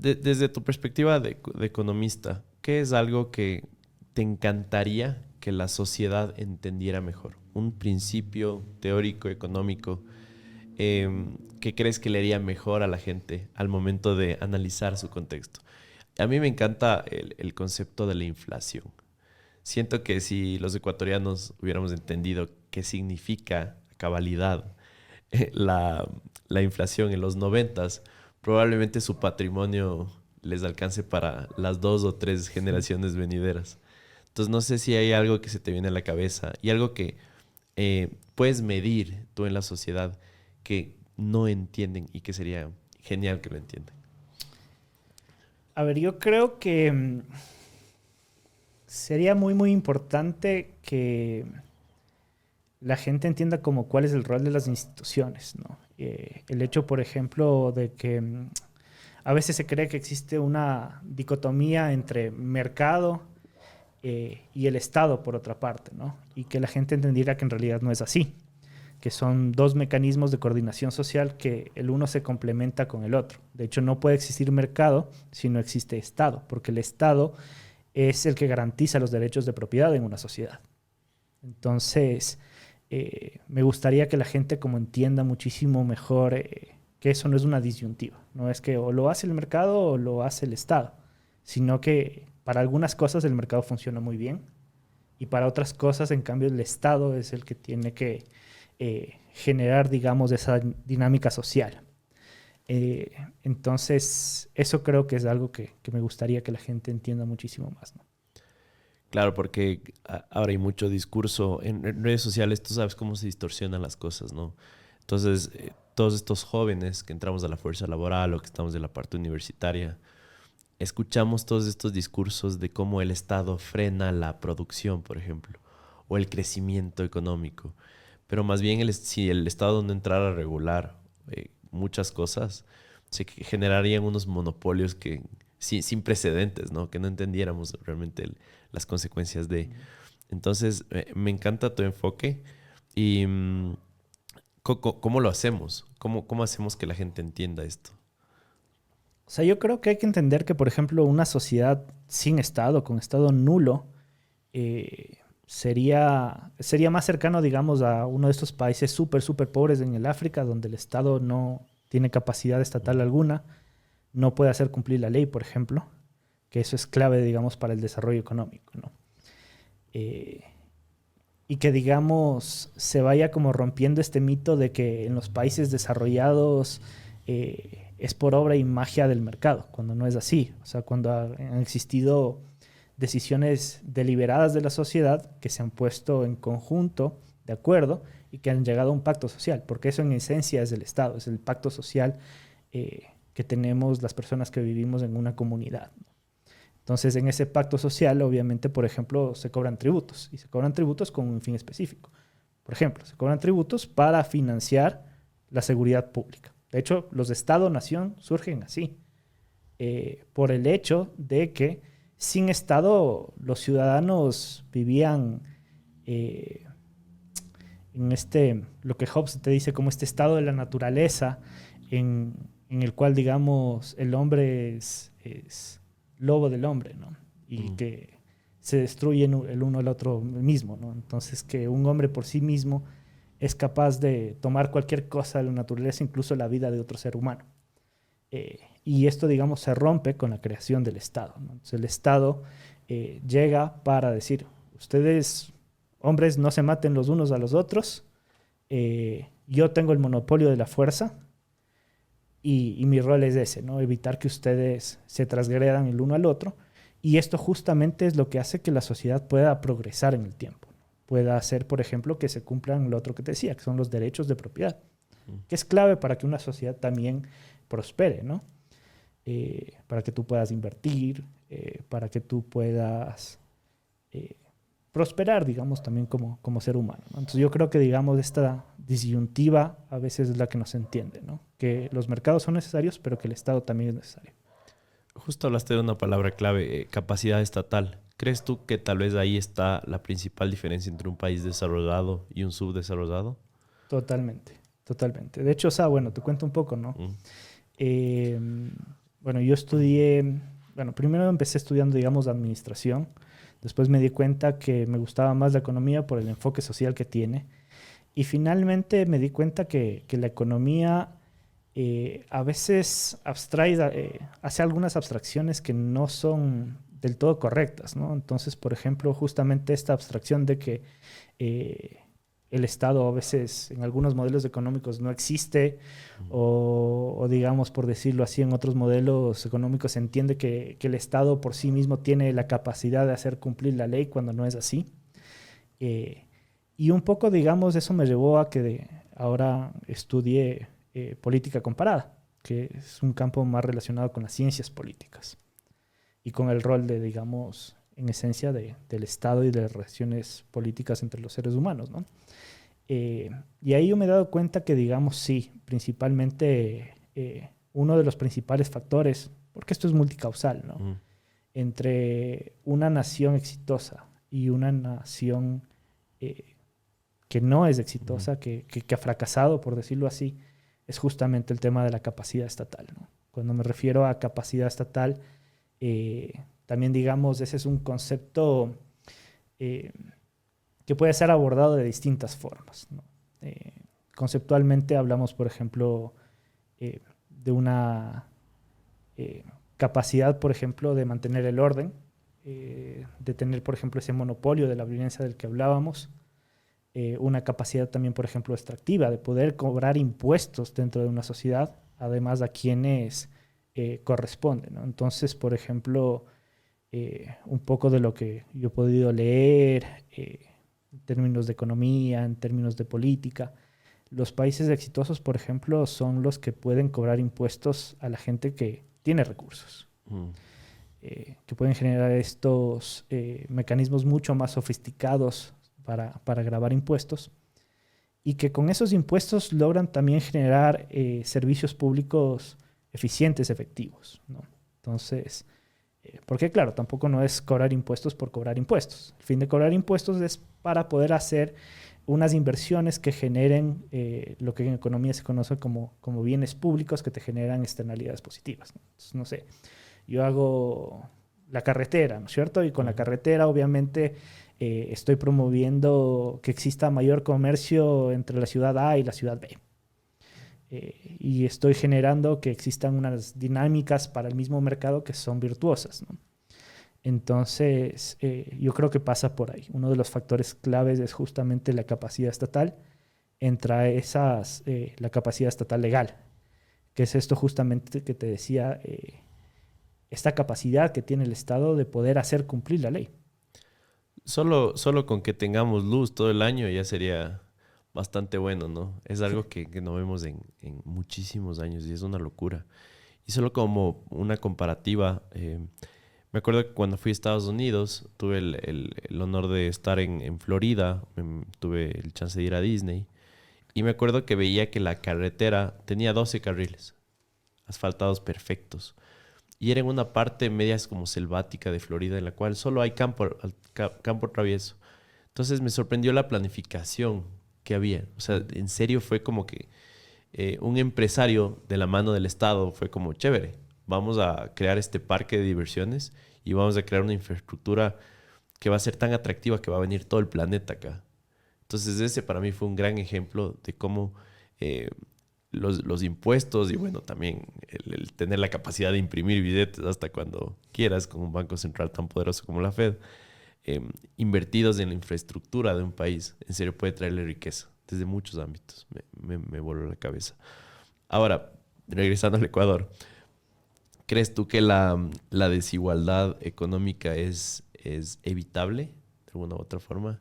Desde tu perspectiva de economista, ¿qué es algo que te encantaría que la sociedad entendiera mejor? Un principio teórico, económico, que crees que le haría mejor a la gente al momento de analizar su contexto. A mí me encanta el concepto de la inflación. Siento que si los ecuatorianos hubiéramos entendido qué significa a cabalidad la, la inflación en los noventas, probablemente su patrimonio les alcance para las 2 o 3 generaciones venideras. Entonces no sé si hay algo que se te viene a la cabeza y algo que puedes medir tú en la sociedad que no entienden y que sería genial que lo entiendan. A ver, yo creo que sería muy, muy importante que la gente entienda como cuál es el rol de las instituciones, ¿no? El hecho, por ejemplo, de que a veces se cree que existe una dicotomía entre mercado y el Estado, por otra parte, ¿no? Y que la gente entendiera que en realidad no es así, que son dos mecanismos de coordinación social que el uno se complementa con el otro. De hecho, no puede existir mercado si no existe Estado, porque el Estado es el que garantiza los derechos de propiedad en una sociedad. Entonces, me gustaría que la gente como entienda muchísimo mejor que eso no es una disyuntiva. No es que o lo hace el mercado o lo hace el Estado, sino que para algunas cosas el mercado funciona muy bien y para otras cosas, en cambio, el Estado es el que tiene que generar, digamos, esa dinámica social. Entonces, eso creo que es algo que me gustaría que la gente entienda muchísimo más, ¿no? Claro, porque ahora hay mucho discurso en redes sociales, tú sabes cómo se distorsionan las cosas, ¿no? Entonces, todos estos jóvenes que entramos a la fuerza laboral o que estamos en la parte universitaria, escuchamos todos estos discursos de cómo el Estado frena la producción, por ejemplo, o el crecimiento económico. Pero más bien si el Estado no entrara a regular muchas cosas, se generarían unos monopolios que sin precedentes, ¿no? Que no entendiéramos realmente las consecuencias de. Entonces, me encanta tu enfoque y ¿cómo lo hacemos? ¿Cómo hacemos que la gente entienda esto? O sea, yo creo que hay que entender que, por ejemplo, una sociedad sin Estado, con Estado nulo, sería más cercano, digamos, a uno de estos países súper, súper pobres en el África, donde el Estado no tiene capacidad estatal alguna, no puede hacer cumplir la ley, por ejemplo, que eso es clave, digamos, para el desarrollo económico, ¿no? Eh, y que, digamos, se vaya como rompiendo este mito de que en los países desarrollados es por obra y magia del mercado, cuando no es así. O sea, cuando han existido decisiones deliberadas de la sociedad que se han puesto en conjunto, de acuerdo, y que han llegado a un pacto social, porque eso en esencia es el Estado, es el pacto social que tenemos las personas que vivimos en una comunidad. Entonces, en ese pacto social, obviamente, por ejemplo, se cobran tributos, y se cobran tributos con un fin específico. Por ejemplo, se cobran tributos para financiar la seguridad pública. De hecho, los de Estado-Nación surgen así, por el hecho de que sin Estado los ciudadanos vivían en lo que Hobbes te dice como este estado de la naturaleza, en el cual, digamos, el hombre es lobo del hombre, ¿no? Y que se destruyen el uno al otro mismo, ¿no? Entonces, que un hombre por sí mismo es capaz de tomar cualquier cosa de la naturaleza, incluso la vida de otro ser humano. Y esto, digamos, se rompe con la creación del Estado, ¿no? Entonces, el Estado llega para decir, ustedes, hombres, no se maten los unos a los otros, yo tengo el monopolio de la fuerza y mi rol es ese, ¿no? Evitar que ustedes se transgredan el uno al otro. Y esto justamente es lo que hace que la sociedad pueda progresar en el tiempo, ¿no? Pueda hacer, por ejemplo, que se cumplan lo otro que te decía, que son los derechos de propiedad, que es clave para que una sociedad también prospere, ¿no? Para que tú puedas invertir, para que tú puedas prosperar, digamos, también como ser humano, ¿no? Entonces yo creo que, digamos, esta disyuntiva a veces es la que nos entiende, ¿no? Que los mercados son necesarios, pero que el Estado también es necesario. Justo hablaste de una palabra clave, capacidad estatal. ¿Crees tú que tal vez ahí está la principal diferencia entre un país desarrollado y un subdesarrollado? Totalmente, totalmente. De hecho, o sea, bueno, te cuento un poco, ¿no? Mm. Eh, Bueno, yo estudié, bueno, primero empecé estudiando, digamos, administración. Después me di cuenta que me gustaba más la economía por el enfoque social que tiene. Y finalmente me di cuenta que la economía a veces abstrae, hace algunas abstracciones que no son del todo correctas, ¿no? Entonces, por ejemplo, justamente esta abstracción de que eh, el Estado a veces en algunos modelos económicos no existe o digamos, por decirlo así, en otros modelos económicos se entiende que el Estado por sí mismo tiene la capacidad de hacer cumplir la ley cuando no es así. Eh, y un poco, digamos, eso me llevó a que ahora estudie política comparada, que es un campo más relacionado con las ciencias políticas y con el rol de, digamos, en esencia del Estado y de las relaciones políticas entre los seres humanos, ¿no? Y ahí yo me he dado cuenta que, digamos, sí, principalmente uno de los principales factores, porque esto es multicausal, ¿no? Entre una nación exitosa y una nación que no es exitosa, que ha fracasado, por decirlo así, es justamente el tema de la capacidad estatal, ¿no? Cuando me refiero a capacidad estatal, también, digamos, ese es un concepto eh, que puede ser abordado de distintas formas, ¿no? Conceptualmente hablamos, por ejemplo, de una capacidad, por ejemplo, de mantener el orden, de tener, por ejemplo, ese monopolio de la violencia del que hablábamos, una capacidad también, por ejemplo, extractiva, de poder cobrar impuestos dentro de una sociedad, además a quienes corresponden, ¿no? Entonces, por ejemplo, un poco de lo que yo he podido leer en términos de economía, en términos de política, los países exitosos, por ejemplo, son los que pueden cobrar impuestos a la gente que tiene recursos, que pueden generar estos mecanismos mucho más sofisticados para grabar impuestos y que con esos impuestos logran también generar servicios públicos eficientes, efectivos, ¿no? Entonces, porque claro, tampoco no es cobrar impuestos por cobrar impuestos. El fin de cobrar impuestos es para poder hacer unas inversiones que generen lo que en economía se conoce como bienes públicos que te generan externalidades positivas, ¿no? Entonces, no sé, yo hago la carretera, ¿no es cierto? Y con la carretera, obviamente, estoy promoviendo que exista mayor comercio entre la ciudad A y la ciudad B. Y estoy generando que existan unas dinámicas para el mismo mercado que son virtuosas, ¿no? Entonces, yo creo que pasa por ahí. Uno de los factores claves es justamente la capacidad estatal, entre esas, la capacidad estatal legal, que es esto justamente que te decía, esta capacidad que tiene el Estado de poder hacer cumplir la ley. Solo con que tengamos luz todo el año ya sería bastante bueno, ¿no? Es algo que no vemos en muchísimos años y es una locura. Y solo como una comparativa, me acuerdo que cuando fui a Estados Unidos tuve el honor de estar en Florida, tuve el chance de ir a Disney y me acuerdo que veía que la carretera tenía 12 carriles, asfaltados perfectos. Y era en una parte media como selvática de Florida en la cual solo hay campo travieso. Entonces me sorprendió la planificación que había. O sea, en serio fue como que un empresario de la mano del Estado fue como, chévere, vamos a crear este parque de diversiones y vamos a crear una infraestructura que va a ser tan atractiva que va a venir todo el planeta acá. Entonces ese para mí fue un gran ejemplo de cómo eh, los impuestos y bueno, también el tener la capacidad de imprimir billetes hasta cuando quieras con un banco central tan poderoso como la Fed, invertidos en la infraestructura de un país, en serio puede traerle riqueza desde muchos ámbitos. Me voló la cabeza. Ahora, regresando al Ecuador, ¿crees tú que la desigualdad económica es evitable de alguna u otra forma?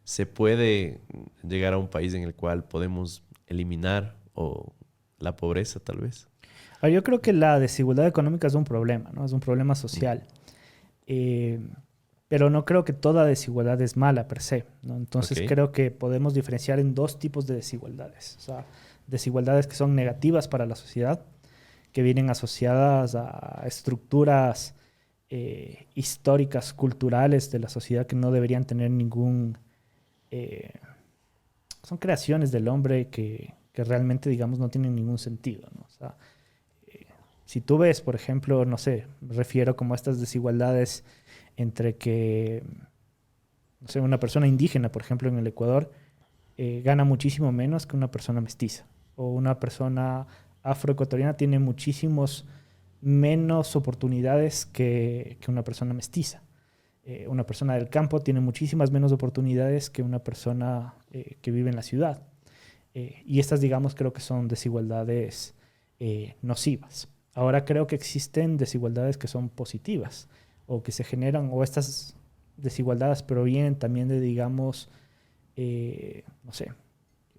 ¿Se puede llegar a un país en el cual podemos eliminar o la pobreza tal vez? Ahora, yo creo que la desigualdad económica es un problema, ¿no? Es un problema social. Eh, pero no creo que toda desigualdad es mala per se, ¿no? Ok. Entonces creo que podemos diferenciar en dos tipos de desigualdades. O sea, desigualdades que son negativas para la sociedad, que vienen asociadas a estructuras históricas, culturales de la sociedad que no deberían tener ningún... eh, son creaciones del hombre que realmente, digamos, no tienen ningún sentido, ¿no? O sea, Si tú ves, por ejemplo, no sé, me refiero como a estas desigualdades entre que, no sé, una persona indígena, por ejemplo, en el Ecuador, gana muchísimo menos que una persona mestiza. O una persona afroecuatoriana tiene muchísimos menos oportunidades que una persona mestiza. Una persona del campo tiene muchísimas menos oportunidades que una persona que vive en la ciudad. Y estas, digamos, creo que son desigualdades nocivas. Ahora creo que existen desigualdades que son positivas o que se generan, o estas desigualdades provienen también de, digamos, no sé,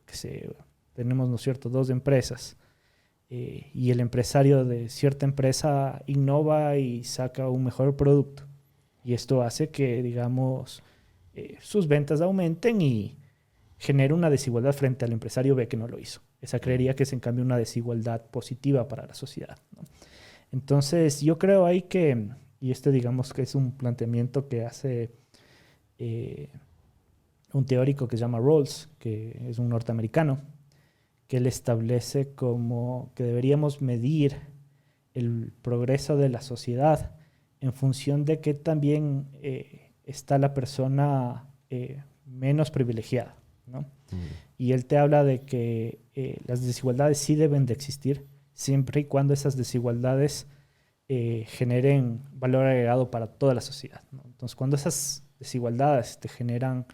que tenemos, ¿no es cierto?, dos empresas y el empresario de cierta empresa innova y saca un mejor producto. Y esto hace que, digamos, sus ventas aumenten y genera una desigualdad frente al empresario B que no lo hizo. Esa creería que es en cambio una desigualdad positiva para la sociedad, ¿no? Entonces, yo creo ahí que, y este digamos que es un planteamiento que hace un teórico que se llama Rawls, que es un norteamericano, que él establece como que deberíamos medir el progreso de la sociedad en función de que también está la persona menos privilegiada, ¿no? Y él te habla de que las desigualdades sí deben de existir, siempre y cuando esas desigualdades generen valor agregado para toda la sociedad, ¿no? Entonces, cuando esas desigualdades te generan,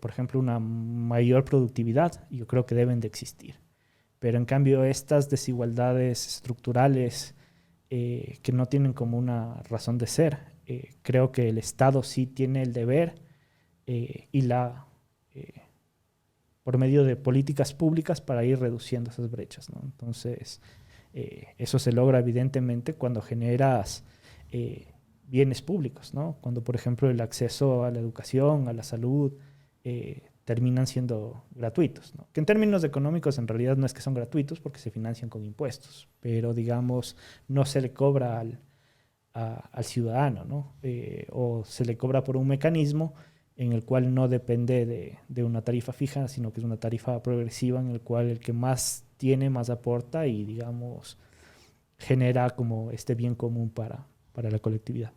por ejemplo, una mayor productividad, yo creo que deben de existir. Pero en cambio, estas desigualdades estructurales que no tienen como una razón de ser, creo que el Estado sí tiene el deber y por medio de políticas públicas para ir reduciendo esas brechas, ¿no? Entonces, eso se logra evidentemente cuando generas bienes públicos, ¿no? Cuando, por ejemplo, el acceso a la educación, a la salud, terminan siendo gratuitos, ¿no? Que en términos económicos en realidad no es que son gratuitos porque se financian con impuestos, pero digamos no se le cobra al ciudadano, ¿no? O se le cobra por un mecanismo en el cual no depende de una tarifa fija, sino que es una tarifa progresiva en el cual el que más tiene, más aporta y, digamos, genera como este bien común para la colectividad.